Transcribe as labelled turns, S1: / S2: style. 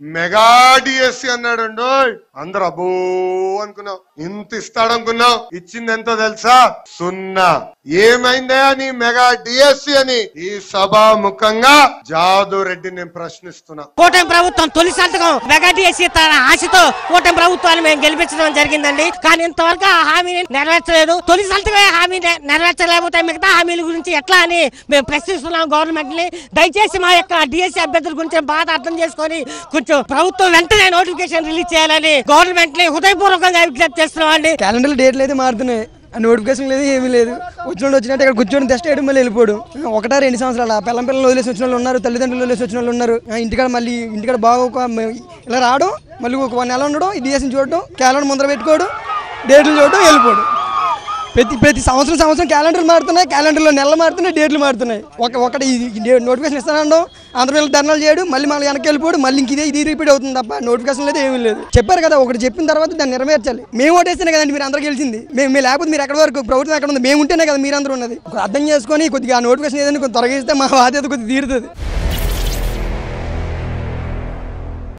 S1: Mega DSC అన్నాడు. అందరూ అబ్బో అనుకున్నాం. ఇంత ఇస్తాడనుకున్నాం. ఇచ్చింది ఎంతో తెలుసా? 0. ఏమైందా నీ మెగా డిఎస్సి అని ఈ సభాముఖంగా జాదు రెడ్డి నేను ప్రశ్నిస్తున్నా.
S2: కూటమి ప్రభుత్వం తొలి సంతకం మెగా డిఎస్సి తన ఆశతో కూటమి ప్రభుత్వాన్ని మేము గెలిపించడం జరిగిందండి. కానీ ఇంతవరకు ఆ హామీని నెరవేర్చలేదు. తొలి సంతకమే హామీ నెరవేర్చలేకపోతే మిగతా హామీల గురించి ఎట్లా అని మేము ప్రశ్నిస్తున్నాం గవర్నమెంట్ ని. దయచేసి మా యొక్క డిఎస్సి అభ్యర్థుల గురించి బాధ అర్థం చేసుకొని కొంచెం ప్రభుత్వం వెంటనే నోటిఫికేషన్ రిలీజ్ చేయాలని గవర్నమెంట్ ని హృదయపూర్వకంగా విజ్ఞప్తి చేస్తున్నాం అండి.
S3: క్యాలెండర్ డేట్లు అయితే మారుతున్నాయి, నోటిఫికేషన్ లేదు, ఏమీ లేదు. వచ్చినట్టు ఇక్కడ కూర్చొని టెస్ట్ చేయడం మళ్ళీ వెళ్ళిపోవడం. 1-2 సంవత్సరాల పిల్లలు వదిలేసి వచ్చిన వాళ్ళు ఉన్నారు, తల్లిదండ్రులు వదిలేసి వచ్చిన వాళ్ళు ఉన్నారు. ఇంటికాడ బాగా ఇలా రావడం, మళ్ళీ ఒక 1 నెల ఉండడం, ఈ డిఎస్సిని చూడడం, క్యాలెండర్ ముందర పెట్టుకోవడం, డేట్లు చూడడం, వెళ్ళిపోవడం. ప్రతి సంవత్సరం క్యాలెండర్లు మారుతున్నాయి, క్యాలెండర్లో నెలలు మారుతున్నాయి, డేట్లు మారుతున్నాయి. ఒకటి నోటిఫికేషన్ ఇస్తానండం, ఆంధ్రప్రదేశ్ ధర్నాలు చేయడం, మళ్ళీ వెనక్కి వెళ్ళిపోవడం, మళ్ళీ ఇది రిపీట్ అవుతుంది తప్ప నోటిఫికేషన్ లేదు, ఏమీ లేదు. చెప్పారు కదా, ఒకటి చెప్పిన తర్వాత దాన్ని నెరవేర్చాలి. మేము ఓటేస్తేనే కదండి మీరు అందరూ గెలిచింది. మేము లేకపోతే మీరు ఎక్కడి వరకు ప్రభుత్వం ఎక్కడ ఉంది? మేము ఉంటేనే కదా మీరు అందరూ ఉన్నది. అర్థం చేసుకొని కొద్దిగా నోటిఫికేషన్ ఏదైనా త్వరగా ఇస్తే మా బాధ్యత కొద్దిగా తీరుతుంది.